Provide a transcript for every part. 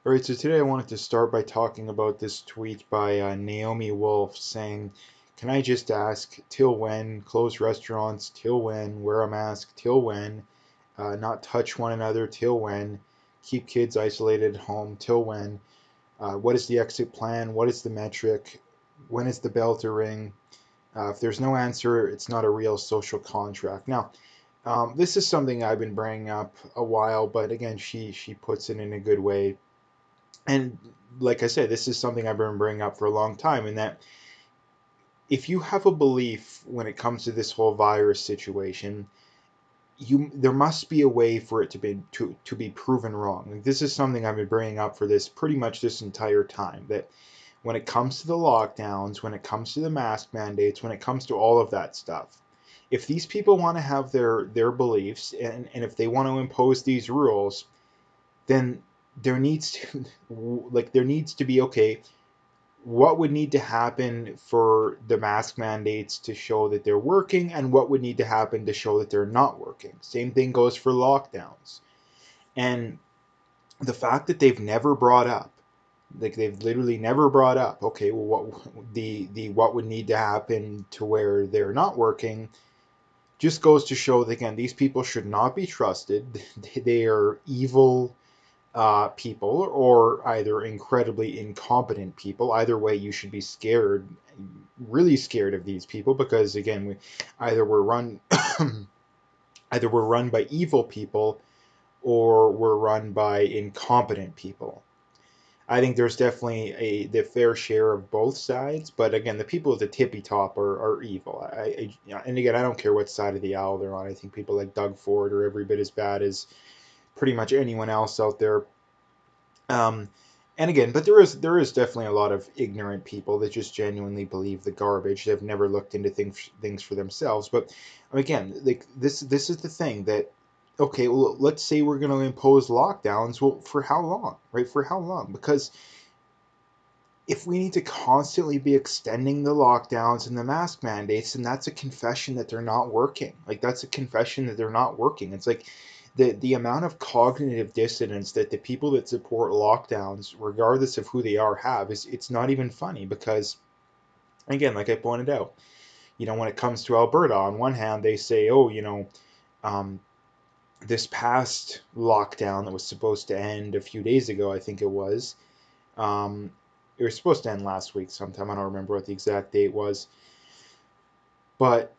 All right, so today I wanted to start by talking about this tweet by Naomi Wolf saying, "Can I just ask, till when? Close restaurants, till when? Wear a mask, till when? Not touch one another, till when? Keep kids isolated at home, till when? What is the exit plan? What is the metric? When is the bell to ring? If there's no answer, it's not a real social contract." Now, this is something I've been bringing up a while, but again, she puts it in a good way. And like I said, this is something I've been bringing up for a long time, in that if you have a belief when it comes to this whole virus situation, there must be a way for it to be proven wrong. Like, this is something I've been bringing up for this pretty much this entire time, that when it comes to the lockdowns, when it comes to the mask mandates, when it comes to all of that stuff, if these people want to have their beliefs, and if they want to impose these rules, then there needs to be, okay, what would need to happen for the mask mandates to show that they're working, and what would need to happen to show that they're not working. Same thing goes for lockdowns. And the fact that they've never brought up, like, they've literally never brought up, okay, well, what would need to happen to where they're not working, just goes to show that, again, these people should not be trusted. They are evil people, or either incredibly incompetent people. Either way, you should be scared, really scared of these people, because again, either we're run either we're run by evil people, or we're run by incompetent people. I think there's definitely the fair share of both sides, but again, the people at the tippy top are evil. And again, I don't care what side of the aisle they're on. I think people like Doug Ford are every bit as bad as pretty much anyone else out there. Um, and again, but there is definitely a lot of ignorant people that just genuinely believe the garbage. They've never looked into things for themselves. But again, like, this is the thing that, okay, well, let's say we're going to impose lockdowns. Well, for how long, right? For how long? Because if we need to constantly be extending the lockdowns and the mask mandates, then that's a confession that they're not working. Like, that's a confession that they're not working. It's like the amount of cognitive dissonance that the people that support lockdowns, regardless of who they are, have, is it's not even funny. Because again, like I pointed out, when it comes to Alberta, on one hand they say, oh, um, this past lockdown that was supposed to end a few days ago, I think it was, um, it was supposed to end last week sometime. I don't remember what the exact date was, but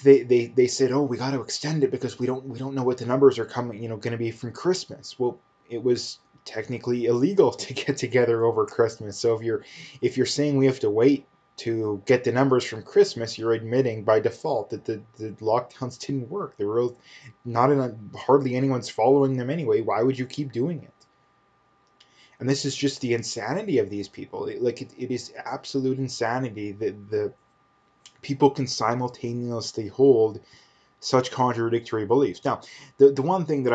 they said, "Oh, we got to extend it because we don't know what the numbers are coming, going to be from Christmas." Well, it was technically illegal to get together over Christmas. So if you're saying we have to wait to get the numbers from Christmas, you're admitting by default that the lockdowns didn't work. The real, not in hardly anyone's following them anyway. Why would you keep doing it? And this is just the insanity of these people. It is absolute insanity that the people can simultaneously hold such contradictory beliefs. Now, the one thing that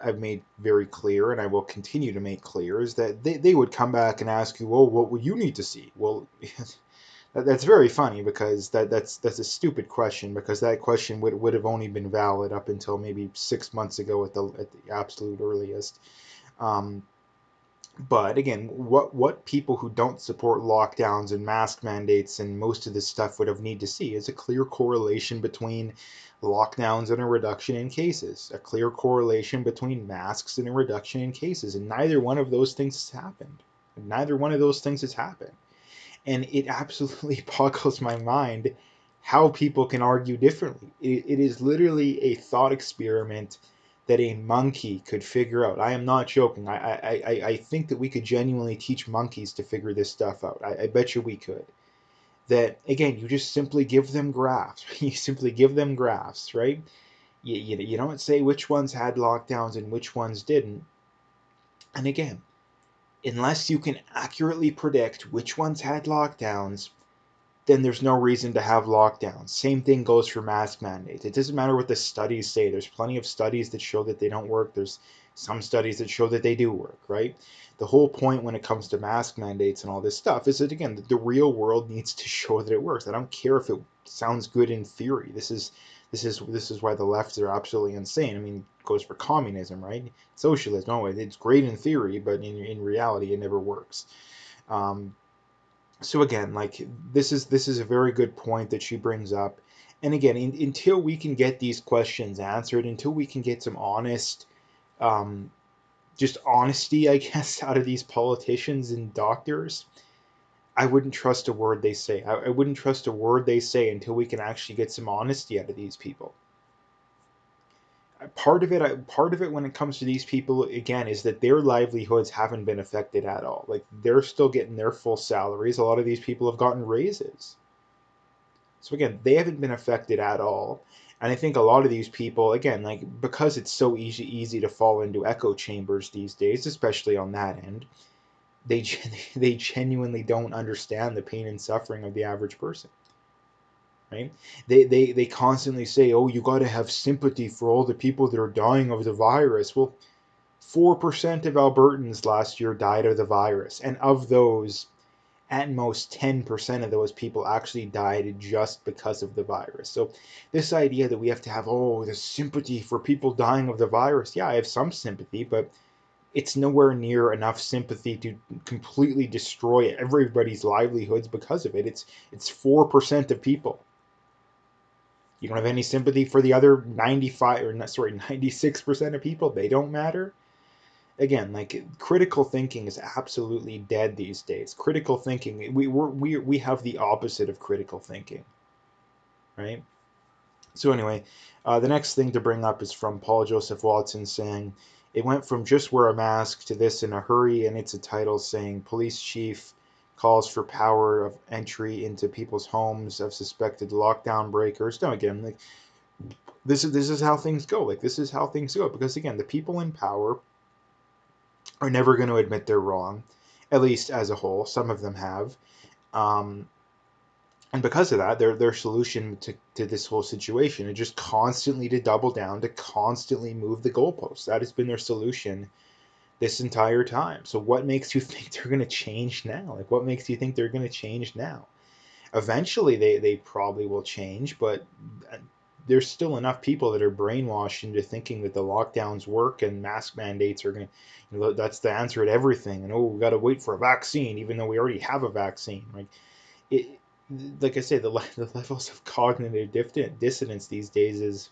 I've made very clear, and I will continue to make clear, is that they would come back and ask you, well, what would you need to see? Well, that's very funny, because that's a stupid question, because that question would have only been valid up until maybe 6 months ago at the absolute earliest. Um, but again, what people who don't support lockdowns and mask mandates and most of this stuff would have need to see is a clear correlation between lockdowns and a reduction in cases, a clear correlation between masks and a reduction in cases, and neither one of those things has happened. Neither one of those things has happened. And it absolutely boggles my mind how people can argue differently. It is literally a thought experiment that a monkey could figure out. I am not joking. I think that we could genuinely teach monkeys to figure this stuff out. I bet you we could. That, again, you just simply give them graphs. You simply give them graphs, right? You don't say which ones had lockdowns and which ones didn't. And again, unless you can accurately predict which ones had lockdowns, then there's no reason to have lockdowns. Same thing goes for mask mandates. It doesn't matter what the studies say. There's plenty of studies that show that they don't work. There's some studies that show that they do work, right? The whole point when it comes to mask mandates and all this stuff is that, again, the real world needs to show that it works. I don't care if it sounds good in theory. This is why the left are absolutely insane. I mean, it goes for communism, right? Socialism. No, it's great in theory, but in reality, it never works. Um, so again, like this is a very good point that she brings up. And again, until we can get these questions answered, until we can get some honest, um, just honesty, I guess, out of these politicians and doctors, I wouldn't trust a word they say. I wouldn't trust a word they say until we can actually get some honesty out of these people. Part of it when it comes to these people again is that their livelihoods haven't been affected at all. Like they're still getting their full salaries. A lot of these people have gotten raises. So again, they haven't been affected at all. And I think a lot of these people, again, like because it's so easy to fall into echo chambers these days, especially on that end, they they genuinely don't understand the pain and suffering of the average person, right? They constantly say, "Oh, you got to have sympathy for all the people that are dying of the virus." Well, 4% of Albertans last year died of the virus, and of those, at most 10% of those people actually died just because of the virus. So this idea that we have to have, oh, the sympathy for people dying of the virus, yeah, I have some sympathy, but it's nowhere near enough sympathy to completely destroy everybody's livelihoods because of it. It's 4% of people. You don't have any sympathy for the other 95 or sorry 96% of people. They don't matter. Again, like critical thinking is absolutely dead these days. Critical thinking, we have the opposite of critical thinking, right? So anyway, the next thing to bring up is from Paul Joseph Watson saying, it went from just wear a mask to this in a hurry, and it's a title saying police chief calls for power of entry into people's homes of suspected lockdown breakers. Now again, like this is how things go. Like this is how things go because again, the people in power are never going to admit they're wrong, at least as a whole. Some of them have. Um, and because of that, their solution to this whole situation is just constantly to double down, to constantly move the goalposts. That has been their solution this entire time. So what makes you think they're going to change now? Like, what makes you think they're going to change now? Eventually, they probably will change, but there's still enough people that are brainwashed into thinking that the lockdowns work and mask mandates are going to, that's the answer to everything. And oh, we got to wait for a vaccine, even though we already have a vaccine. It, like I say, the levels of cognitive dissonance these days is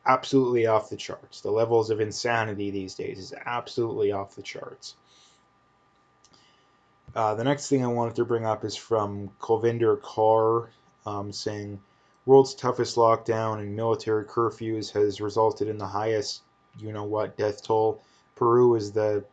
absolutely off the charts. The levels of insanity these days is absolutely off the charts. The next thing I wanted to bring up is from Kulvinder Kaur, saying world's toughest lockdown and military curfews has resulted in the highest you-know-what death toll. Peru is the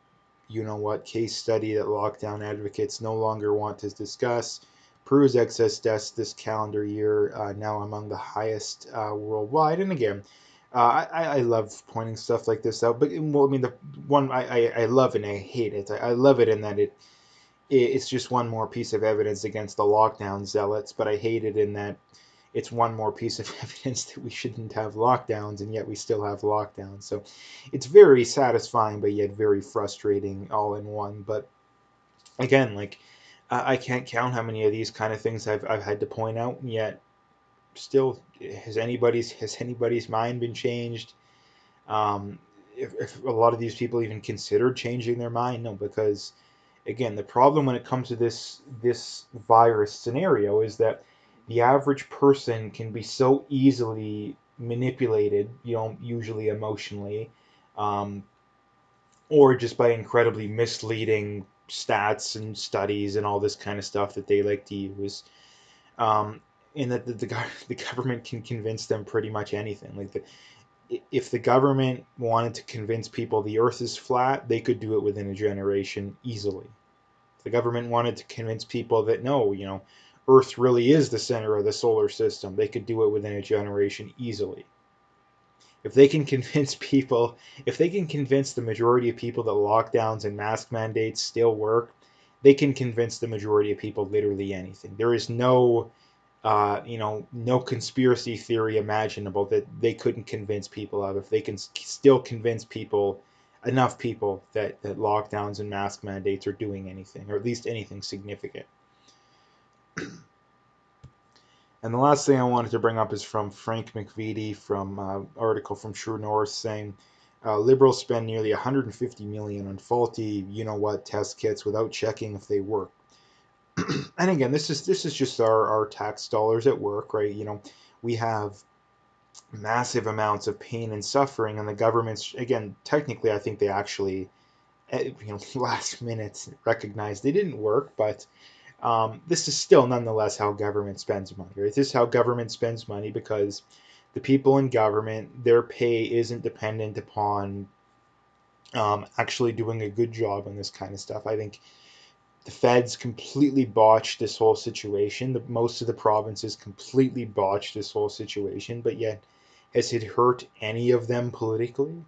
you-know-what case study that lockdown advocates no longer want to discuss. Peru's excess deaths this calendar year now among the highest worldwide. And again, I love pointing stuff like this out, but well, I mean the one I love and I hate it. I love it in that it's just one more piece of evidence against the lockdown zealots, but I hate it in that it's one more piece of evidence that we shouldn't have lockdowns, and yet we still have lockdowns. So it's very satisfying, but yet very frustrating all in one. But again, like I can't count how many of these kind of things I've had to point out, and yet still has anybody's mind been changed? Um, if a lot of these people even considered changing their mind, no, because again, the problem when it comes to this virus scenario is that the average person can be so easily manipulated, usually emotionally, um, or just by incredibly misleading stats and studies and all this kind of stuff that they like to use. Um, and that the government can convince them pretty much anything. If the government wanted to convince people the earth is flat, they could do it within a generation easily. If the government wanted to convince people that no, Earth really is the center of the solar system, they could do it within a generation easily. If they can convince people, if they can convince the majority of people that lockdowns and mask mandates still work, they can convince the majority of people literally anything. There is no conspiracy theory imaginable that they couldn't convince people of if they can still convince enough people that lockdowns and mask mandates are doing anything, or at least anything significant. And the last thing I wanted to bring up is from Frank McVitie from article from True North saying liberals spend nearly 150 million on faulty, you know what, test kits without checking if they work. And again, this is just our tax dollars at work, right? We have massive amounts of pain and suffering, and the government's, again, technically, I think they actually, last minute recognized they didn't work, but this is still nonetheless how government spends money, right? This is how government spends money because the people in government, their pay isn't dependent upon actually doing a good job on this kind of stuff. I think the feds completely botched this whole situation. Most of the provinces completely botched this whole situation, but yet, has it hurt any of them politically?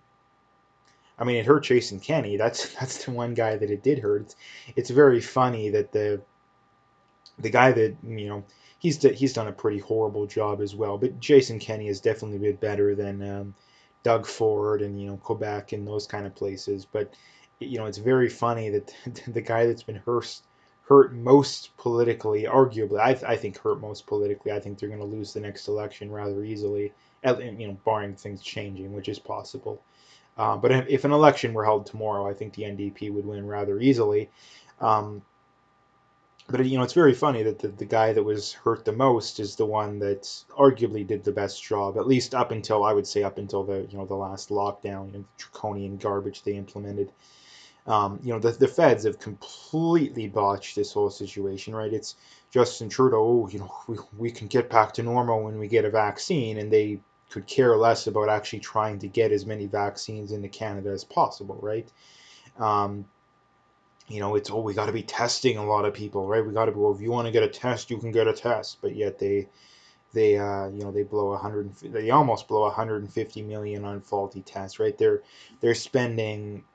I mean, it hurt Jason Kenney. That's the one guy that it did hurt. It's very funny that the guy that he's done a pretty horrible job as well. But Jason Kenney has definitely been better than Doug Ford and Quebec and those kind of places. But it's very funny that the guy that's been hurt most politically, arguably, I think hurt most politically. I think they're going to lose the next election rather easily, barring things changing, which is possible. But if an election were held tomorrow, I think the NDP would win rather easily. Um, but it's very funny that the guy that was hurt the most is the one that arguably did the best job, at least up until, I would say, up until the last lockdown and draconian garbage they implemented. The feds have completely botched this whole situation, right? It's Justin Trudeau, we can get back to normal when we get a vaccine, and they could care less about actually trying to get as many vaccines into Canada as possible, right? Um, it's, we got to be testing a lot of people, right? We got to, well, if you want to get a test, you can get a test, but yet they almost blow 150 million on faulty tests, right? They're spending,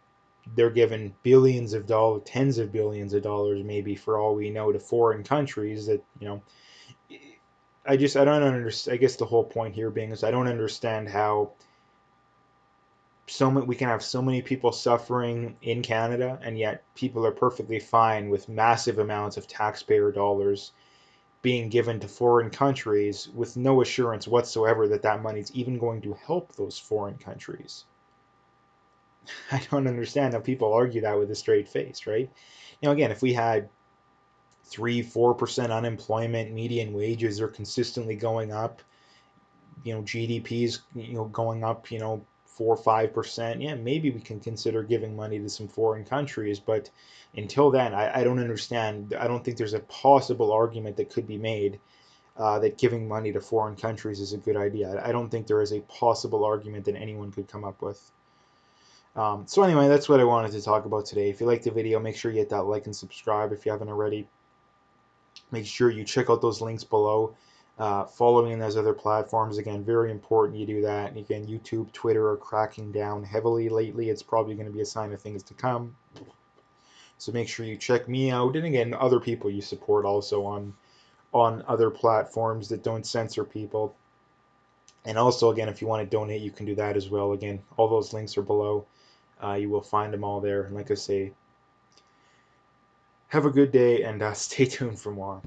they're giving billions of dollars, tens of billions of dollars, maybe for all we know, to foreign countries that I don't understand. I guess the whole point here being is I don't understand how we can have so many people suffering in Canada, and yet people are perfectly fine with massive amounts of taxpayer dollars being given to foreign countries with no assurance whatsoever that that money is even going to help those foreign countries. I don't understand how people argue that with a straight face, right? Again, if we had 3-4% unemployment, median wages are consistently going up, GDP's going up, 4 or 5%. Yeah, maybe we can consider giving money to some foreign countries, but until then, I don't understand. I don't think there's a possible argument that could be made that giving money to foreign countries is a good idea. I don't think there is a possible argument that anyone could come up with. So anyway, that's what I wanted to talk about today. If you liked the video, make sure you hit that like and subscribe if you haven't already. Make sure you check out those links below. Follow me on those other platforms. Again, very important you do that. And again, YouTube, Twitter are cracking down heavily lately. It's probably going to be a sign of things to come. So make sure you check me out. And again, other people you support also on other platforms that don't censor people. And also, again, if you want to donate, you can do that as well. Again, all those links are below. You will find them all there. And like I say, have a good day and stay tuned for more.